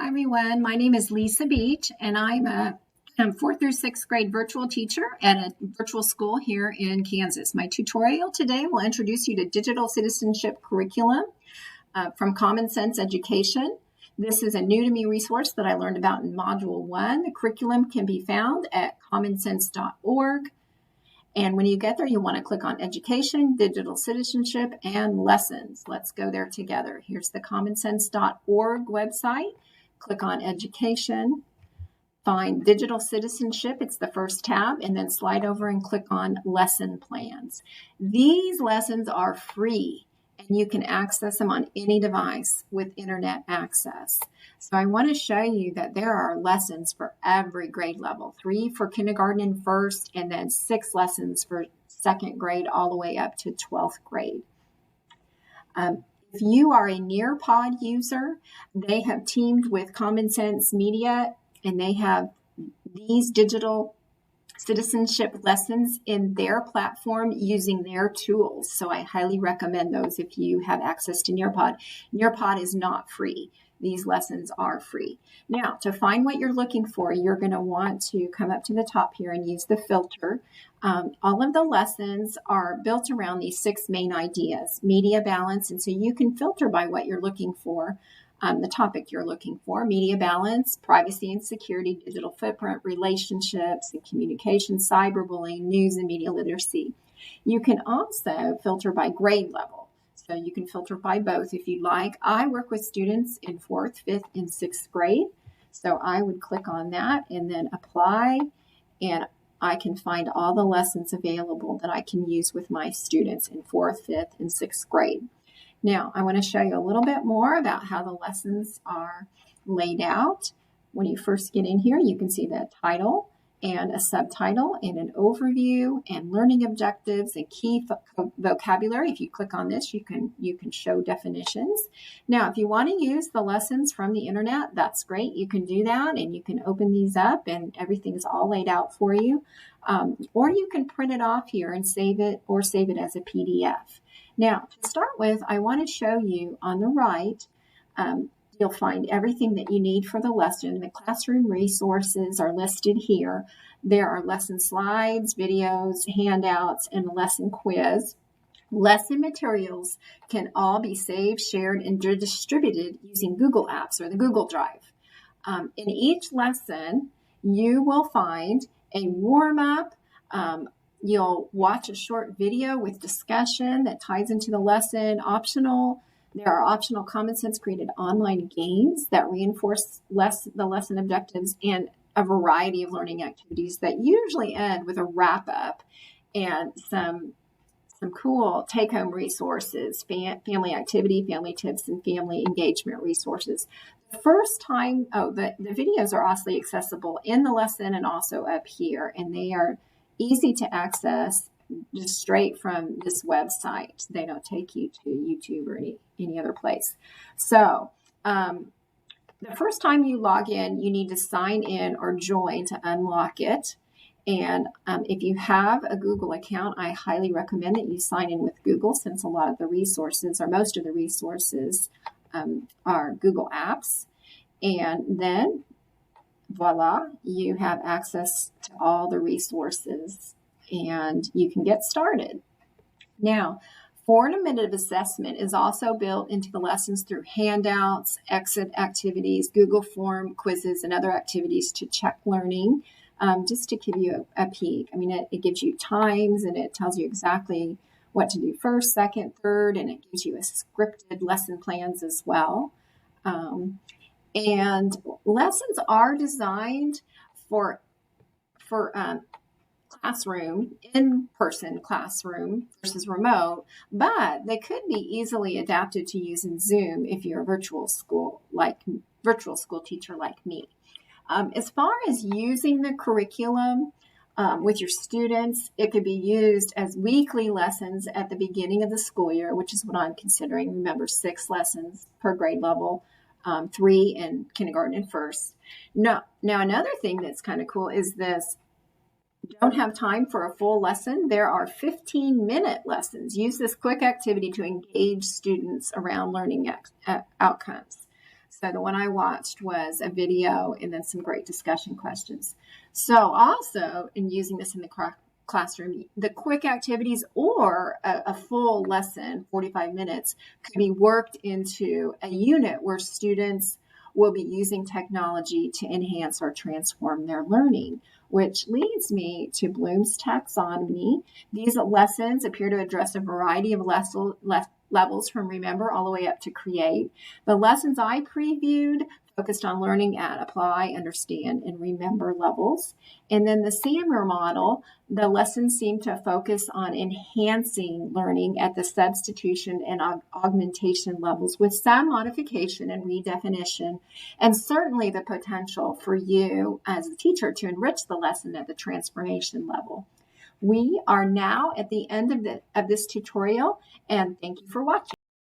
Hi, everyone. My name is Lisa Beach, and I'm a 4th through 6th grade virtual teacher at a virtual school here in Kansas. My tutorial today will introduce you to digital citizenship curriculum from Common Sense Education. This is a new to me resource that I learned about in Module 1. The curriculum can be found at commonsense.org. And when you get there, you want to click on Education, Digital Citizenship, and Lessons. Let's go there together. Here's the commonsense.org website. Click on Education, find Digital Citizenship. It's the first tab, and then slide over and click on Lesson Plans. These lessons are free, and you can access them on any device with internet access. So I want to show you that there are lessons for every grade level, 3 for kindergarten and first, and then 6 lessons for 2nd grade all the way up to 12th grade. If you are a Nearpod user, they have teamed with Common Sense Media, and they have these digital citizenship lessons in their platform using their tools. So I highly recommend those if you have access to Nearpod. Nearpod is not free. These lessons are free. Now, to find what you're looking for, you're going to want to come up to the top here and use the filter. All of the lessons are built around these 6 main ideas: media balance, and so you can filter by what you're looking for, the topic you're looking for: media balance, privacy and security, digital footprint, relationships and communication, cyberbullying, news and media literacy. You can also filter by grade level. So you can filter by both if you'd like. I work with students in 4th, 5th, and 6th grade. So I would click on that and then apply, and I can find all the lessons available that I can use with my students in 4th, 5th, and 6th grade. Now, I want to show you a little bit more about how the lessons are laid out. When you first get in here, you can see the title and a subtitle and an overview and learning objectives and key vocabulary. If you click on this, you can show definitions. Now, if you want to use the lessons from the internet, that's great. You can do that, and you can open these up, and everything's all laid out for you. Or you can print it off here and save it as a PDF. Now, to start with, I want to show you on the right, you'll find everything that you need for the lesson. The classroom resources are listed here. There are lesson slides, videos, handouts, and a lesson quiz. Lesson materials can all be saved, shared, and distributed using Google Apps or the Google Drive. In each lesson, you will find a warm-up. You'll watch a short video with discussion that ties into the lesson. There are optional Common Sense created online games that reinforce the lesson objectives, and a variety of learning activities that usually end with a wrap-up and some cool take-home resources, family activity, family tips, and family engagement resources. The first time, the videos are also accessible in the lesson and also up here, and they are easy to access just straight from this website. They don't take you to YouTube or any other place. So the first time you log in, you need to sign in or join to unlock it. And if you have a Google account, I highly recommend that you sign in with Google, since a lot of the resources, or most of the resources, are Google Apps. And then, voila, you have access to all the resources, and you can get started. Now, formative assessment is also built into the lessons through handouts, exit activities, Google form quizzes, and other activities to check learning. Just to give you a peek, I mean, it gives you times, and it tells you exactly what to do first, second, third, and it gives you a scripted lesson plans as well. And lessons are designed for classroom, in-person classroom versus remote, but they could be easily adapted to use in Zoom if you're a virtual school teacher like me. As far as using the curriculum with your students, it could be used as weekly lessons at the beginning of the school year, which is what I'm considering. Remember, 6 lessons per grade level, 3 in kindergarten and first. Now, another thing that's kind of cool is this. Don't have time for a full lesson? There are 15-minute lessons. Use this quick activity to engage students around learning outcomes. So the one I watched was a video and then some great discussion questions. So also in using this in the classroom, the quick activities or a full lesson, 45 minutes, could be worked into a unit where students will be using technology to enhance or transform their learning, which leads me to Bloom's taxonomy. These lessons appear to address a variety of levels from remember all the way up to create. The lessons I previewed focused on learning at apply, understand, and remember levels. And then the Sammer model, the lessons seem to focus on enhancing learning at the substitution and augmentation levels with some modification and redefinition, and certainly the potential for you as a teacher to enrich the lesson at the transformation level. We are now at the end of this tutorial, and thank you for watching.